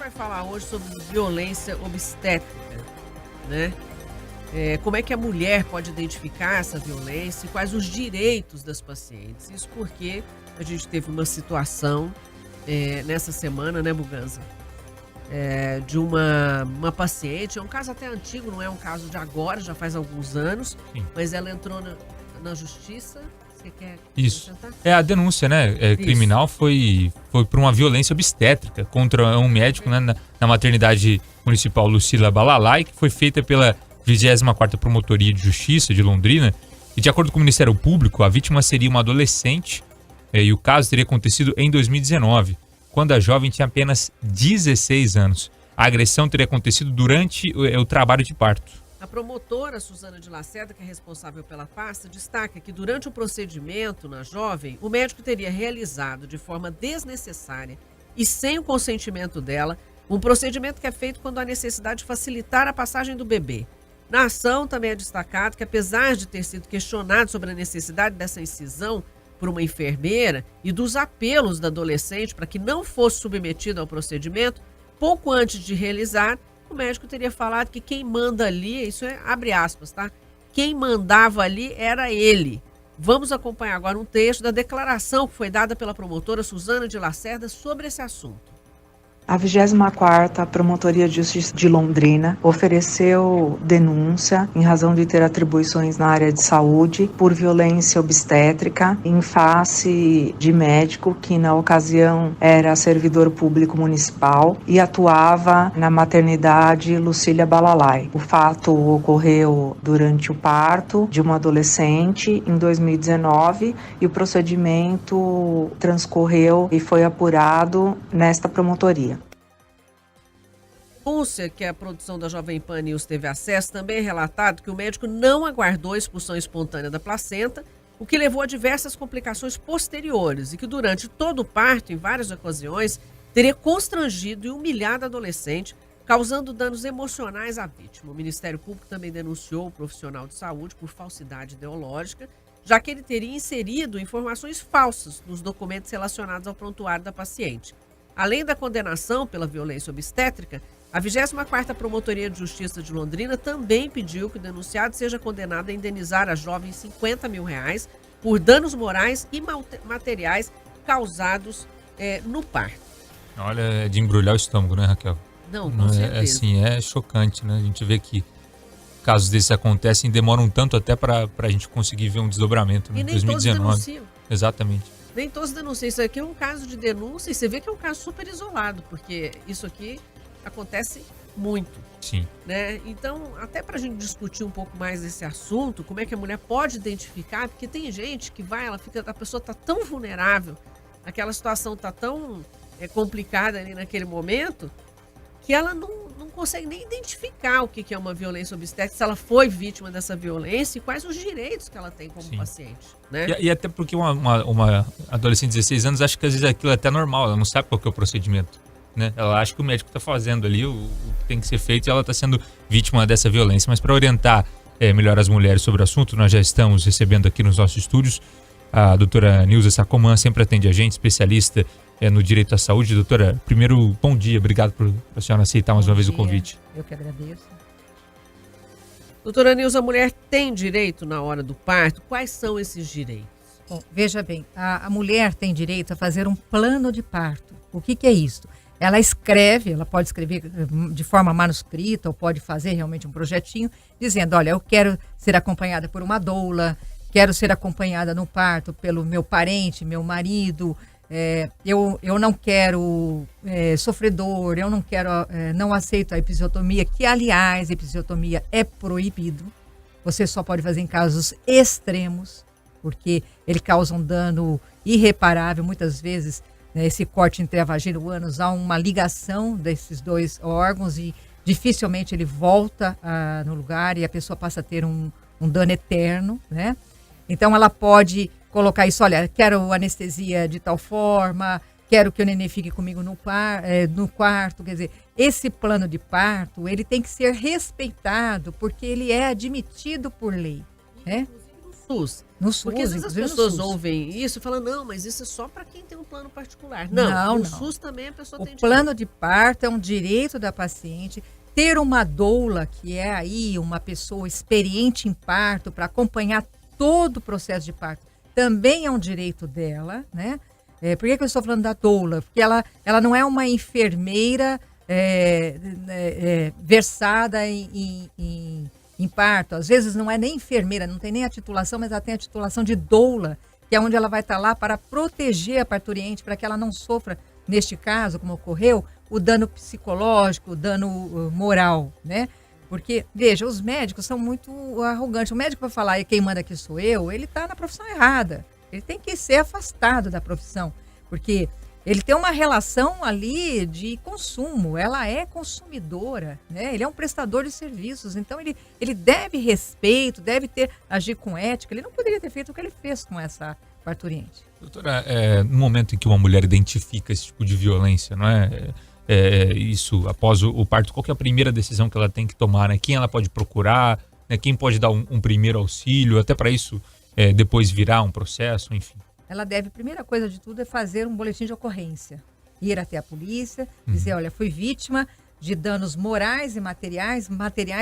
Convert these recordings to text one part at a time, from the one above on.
vai falar hoje sobre violência obstétrica, né? Como é que a mulher pode identificar essa violência e quais os direitos das pacientes. Isso porque a gente teve uma situação nessa semana, né, Buganza? De uma paciente, é um caso até antigo, não é um caso de agora, já faz alguns anos, Sim. mas ela entrou na justiça. Você quer Isso. acrescentar? A denúncia, né, criminal foi por uma violência obstétrica contra um médico, né, na maternidade municipal Lucila Balalai, que foi feita pela 24ª Promotoria de Justiça de Londrina. E de acordo com o Ministério Público, a vítima seria uma adolescente e o caso teria acontecido em 2019, quando a jovem tinha apenas 16 anos. A agressão teria acontecido durante o trabalho de parto. A promotora Suzana de Lacerda, que é responsável pela pasta, destaca que durante o procedimento na jovem, o médico teria realizado de forma desnecessária e sem o consentimento dela um procedimento que é feito quando há necessidade de facilitar a passagem do bebê. Na ação também é destacado que, apesar de ter sido questionado sobre a necessidade dessa incisão por uma enfermeira e dos apelos da adolescente para que não fosse submetida ao procedimento, pouco antes de realizar, o médico teria falado que quem manda ali, isso é abre aspas, tá? Quem mandava ali era ele. Vamos acompanhar agora um trecho da declaração que foi dada pela promotora Suzana de Lacerda sobre esse assunto. A 24ª Promotoria de Justiça de Londrina ofereceu denúncia em razão de ter atribuições na área de saúde por violência obstétrica em face de médico que na ocasião era servidor público municipal e atuava na maternidade Lucília Balalai. O fato ocorreu durante o parto de uma adolescente em 2019 e o procedimento transcorreu e foi apurado nesta promotoria. A denúncia que a produção da Jovem Pan News teve acesso também é relatado que o médico não aguardou a expulsão espontânea da placenta, o que levou a diversas complicações posteriores e que durante todo o parto, em várias ocasiões, teria constrangido e humilhado a adolescente, causando danos emocionais à vítima. O Ministério Público também denunciou o profissional de saúde por falsidade ideológica, já que ele teria inserido informações falsas nos documentos relacionados ao prontuário da paciente. Além da condenação pela violência obstétrica, a 24ª Promotoria de Justiça de Londrina também pediu que o denunciado seja condenado a indenizar a jovem R$50 mil por danos morais e materiais causados no parto. Olha, é de embrulhar o estômago, né, Raquel? Não, com certeza. Assim, é chocante, né? A gente vê que casos desses acontecem e demoram tanto até para a gente conseguir ver um desdobramento, né? E nem 2019. todos denunciam. Exatamente. Nem todos denunciam. Isso aqui é um caso de denúncia e você vê que é um caso super isolado, porque isso aqui acontece muito. Sim. Né? Então, até para a gente discutir um pouco mais desse assunto, como é que a mulher pode identificar, porque tem gente que vai, a pessoa está tão vulnerável, aquela situação está tão complicada ali naquele momento, que ela não consegue nem identificar o que é uma violência obstétrica, se ela foi vítima dessa violência e quais os direitos que ela tem como Sim. paciente. Né? E até porque uma adolescente de 16 anos acha que às vezes aquilo é até normal, ela não sabe qual que é o procedimento. Né? Ela acha que o médico está fazendo ali o que tem que ser feito e ela está sendo vítima dessa violência. Mas para orientar melhor as mulheres sobre o assunto, nós já estamos recebendo aqui nos nossos estúdios a doutora Nilza Sacomã, sempre atende a gente, especialista no direito à saúde. Doutora, primeiro, bom dia, obrigado por a senhora aceitar mais uma vez o convite. Eu que agradeço. Doutora Nilza, a mulher tem direito na hora do parto? Quais são esses direitos? Bom, veja bem, a mulher tem direito a fazer um plano de parto. O que é isso? Ela escreve, ela pode escrever de forma manuscrita ou pode fazer realmente um projetinho, dizendo, olha, eu quero ser acompanhada por uma doula, quero ser acompanhada no parto pelo meu parente, meu marido, eu não quero sofredor, eu não quero, não aceito a episiotomia, que aliás, a episiotomia é proibido. Você só pode fazer em casos extremos, porque ele causa um dano irreparável, muitas vezes. Esse corte entre a vagina e o ânus, há uma ligação desses dois órgãos e dificilmente ele volta no lugar e a pessoa passa a ter um dano eterno, né? Então ela pode colocar isso, olha, quero anestesia de tal forma, quero que o neném fique comigo no quarto, quer dizer, esse plano de parto, ele tem que ser respeitado porque ele é admitido por lei, né? SUS, No SUS, Porque às vezes as inclusive no pessoas SUS. ouvem isso e falam, não, mas isso é só para quem tem um plano particular. Não, no Não. SUS também a pessoa O tem plano de parto é um direito da paciente. Ter uma doula, que é aí uma pessoa experiente em parto, para acompanhar todo o processo de parto, também é um direito dela, né? Por que eu estou falando da doula? Porque ela não é uma enfermeira versada em parto. Às vezes não é nem enfermeira, não tem nem a titulação, mas ela tem a titulação de doula, que é onde ela vai estar lá para proteger a parturiente, para que ela não sofra, neste caso, como ocorreu, o dano psicológico, o dano moral, né? Porque, veja, os médicos são muito arrogantes. O médico vai falar, quem manda aqui sou eu, ele está na profissão errada. Ele tem que ser afastado da profissão, porque ele tem uma relação ali de consumo, ela é consumidora, né? Ele é um prestador de serviços, então ele deve respeito, deve agir com ética. Ele não poderia ter feito o que ele fez com essa parturiente. Doutora, no momento em que uma mulher identifica esse tipo de violência, não é? Isso após o parto, qual que é a primeira decisão que ela tem que tomar, né? Quem ela pode procurar, né? Quem pode dar um primeiro auxílio, até para isso depois virar um processo, enfim. Ela deve, primeira coisa de tudo, é fazer um boletim de ocorrência. Ir até a polícia, dizer, olha, fui vítima de danos morais e materiais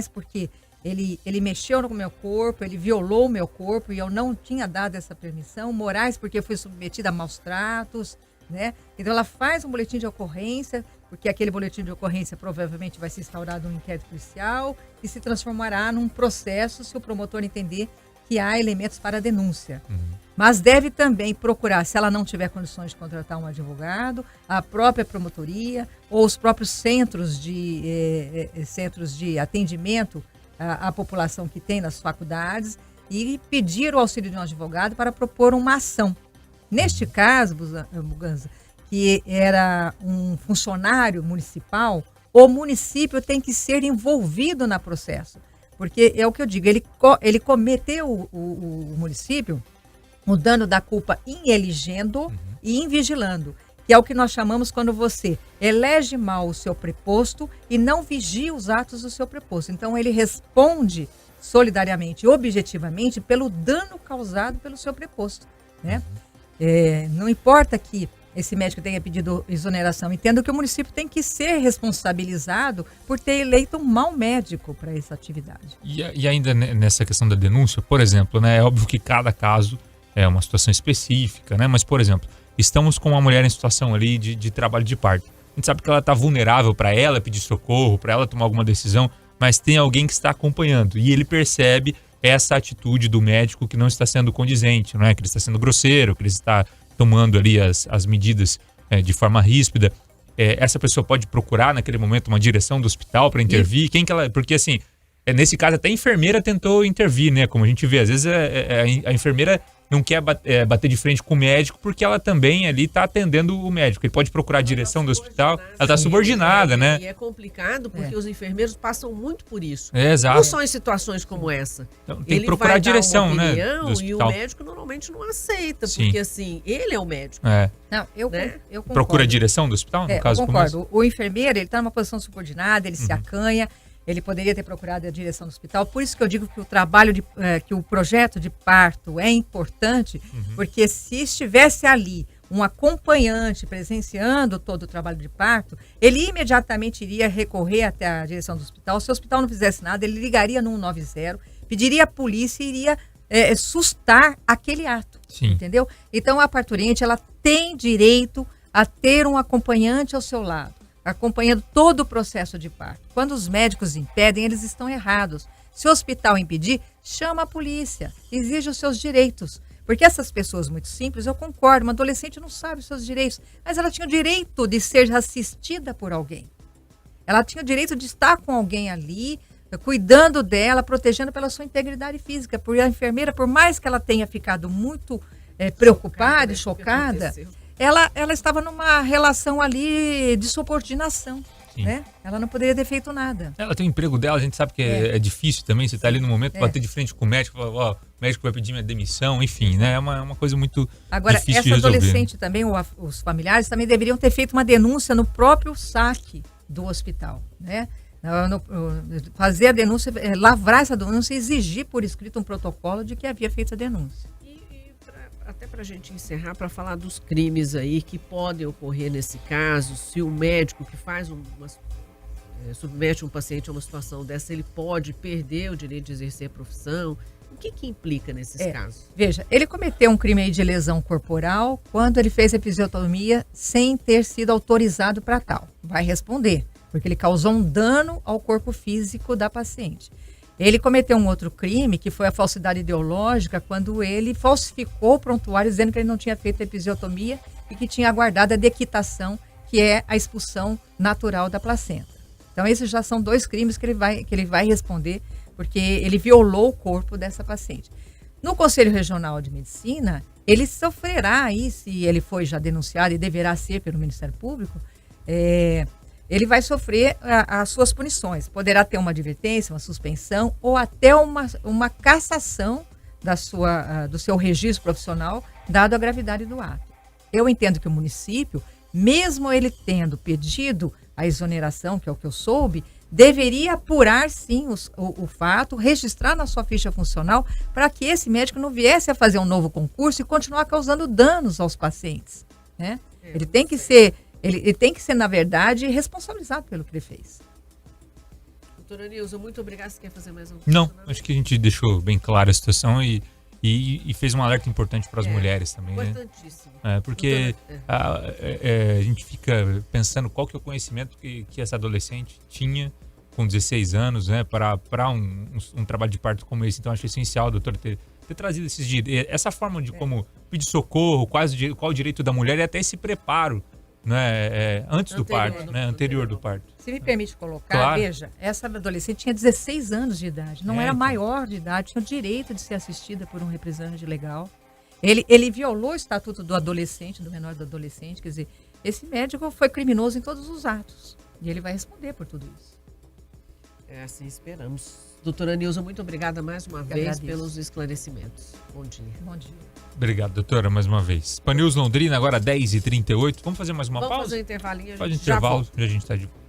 porque ele mexeu no meu corpo, ele violou o meu corpo e eu não tinha dado essa permissão. Morais porque eu fui submetida a maus tratos, né? Então ela faz um boletim de ocorrência, porque aquele boletim de ocorrência provavelmente vai ser instaurado um inquérito policial e se transformará num processo se o promotor entender que há elementos para a denúncia. Mas deve também procurar, se ela não tiver condições de contratar um advogado, a própria promotoria ou os próprios centros de atendimento à população que tem nas faculdades e pedir o auxílio de um advogado para propor uma ação. Neste caso, Buganza, que era um funcionário municipal, o município tem que ser envolvido no processo. Porque é o que eu digo, ele cometeu o município o dano da culpa em elegendo e em vigilando, que é o que nós chamamos quando você elege mal o seu preposto e não vigia os atos do seu preposto. Então, ele responde solidariamente, objetivamente, pelo dano causado pelo seu preposto, né? Não importa que esse médico tenha pedido exoneração, entendo que o município tem que ser responsabilizado por ter eleito um mau médico para essa atividade. E ainda nessa questão da denúncia, por exemplo, né, é óbvio que cada caso é uma situação específica, né? Mas, por exemplo, estamos com uma mulher em situação ali de trabalho de parto. A gente sabe que ela está vulnerável para ela pedir socorro, para ela tomar alguma decisão, mas tem alguém que está acompanhando e ele percebe essa atitude do médico que não está sendo condizente, não é? Que ele está sendo grosseiro, que ele está tomando ali as medidas de forma ríspida. Essa pessoa pode procurar naquele momento uma direção do hospital para intervir? Quem que ela... Porque assim, nesse caso até a enfermeira tentou intervir, né? Como a gente vê, às vezes a enfermeira não quer bater de frente com o médico porque ela também ali está atendendo o médico. Ele pode procurar a direção do hospital, ela está subordinada, né? E é complicado porque os enfermeiros passam muito por isso. Exato. Não só em situações como essa. Então, tem que procurar a direção, né, do E o hospital. médico normalmente não aceita, Sim. porque assim, ele é o médico. Não, eu concordo. Procura a direção do hospital, no caso eu como concordo. O enfermeiro, ele está numa posição subordinada, ele se acanha, ele poderia ter procurado a direção do hospital. Por isso que eu digo que o trabalho, que o projeto de parto é importante, porque se estivesse ali um acompanhante presenciando todo o trabalho de parto, ele imediatamente iria recorrer até a direção do hospital. Se o hospital não fizesse nada, ele ligaria no 190, pediria a polícia e iria sustar aquele ato. Sim. Entendeu? Então, a parturiente, ela tem direito a ter um acompanhante ao seu lado, acompanhando todo o processo de parto. Quando os médicos impedem, eles estão errados. Se o hospital impedir, chama a polícia, exige os seus direitos. Porque essas pessoas muito simples, eu concordo, uma adolescente não sabe os seus direitos, mas ela tinha o direito de ser assistida por alguém. Ela tinha o direito de estar com alguém ali, cuidando dela, protegendo pela sua integridade física. Porque a enfermeira, por mais que ela tenha ficado muito preocupada e chocada, ela estava numa relação ali de subordinação. Né? Ela não poderia ter feito nada. Ela tem o emprego dela, a gente sabe que é difícil também, você está ali no momento, bater de frente com o médico, falar, o médico vai pedir minha demissão, enfim, né? É uma coisa muito Agora, difícil de essa resolver. adolescente também, os familiares também deveriam ter feito uma denúncia no próprio saque do hospital, né? Fazer a denúncia, lavrar essa denúncia e exigir por escrito um protocolo de que havia feito a denúncia. até para a gente encerrar, para falar dos crimes aí que podem ocorrer nesse caso, se o médico que faz submete um paciente a uma situação dessa, ele pode perder o direito de exercer a profissão. O que implica nesses casos? Veja, ele cometeu um crime aí de lesão corporal quando ele fez episiotomia sem ter sido autorizado para tal. Vai responder, porque ele causou um dano ao corpo físico da paciente. Ele cometeu um outro crime, que foi a falsidade ideológica, quando ele falsificou o prontuário dizendo que ele não tinha feito a episiotomia e que tinha aguardado a dequitação, que é a expulsão natural da placenta. Então, esses já são 2 crimes que ele vai responder, porque ele violou o corpo dessa paciente. No Conselho Regional de Medicina, ele sofrerá aí, se ele foi já denunciado e deverá ser pelo Ministério Público, ele vai sofrer as suas punições. Poderá ter uma advertência, uma suspensão ou até uma cassação do seu registro profissional, dado a gravidade do ato. Eu entendo que o município, mesmo ele tendo pedido a exoneração, que é o que eu soube, deveria apurar sim o fato, registrar na sua ficha funcional, para que esse médico não viesse a fazer um novo concurso e continuar causando danos aos pacientes, né? Ele tem que ser, na verdade, responsabilizado pelo que ele fez. Doutora Nilza, muito obrigada. Você quer fazer mais um? Não, acho que a gente deixou bem clara a situação e fez um alerta importante para as mulheres também, né? Importantíssimo. Porque a gente fica pensando qual que é o conhecimento que essa adolescente tinha com 16 anos, né, para um trabalho de parto como esse. Então, acho essencial, doutor, ter trazido essa forma de como pedir socorro, qual o direito da mulher e até esse preparo, né, antes do parto, né, anterior do parto. Se me permite colocar, claro. Veja, essa adolescente tinha 16 anos de idade, não era então. maior de idade, tinha o direito de ser assistida por um representante legal. Ele violou o estatuto do adolescente, do menor do adolescente, quer dizer, esse médico foi criminoso em todos os atos e ele vai responder por tudo isso. Assim esperamos. Doutora Nilza, muito obrigada mais uma vez agradeço. pelos esclarecimentos. Bom dia. Bom dia. Obrigado, doutora, mais uma vez. Pan News Londrina, agora 10h38. Vamos fazer mais uma pausa? Vamos fazer um intervalinho. Faz intervalo, já a gente está de volta.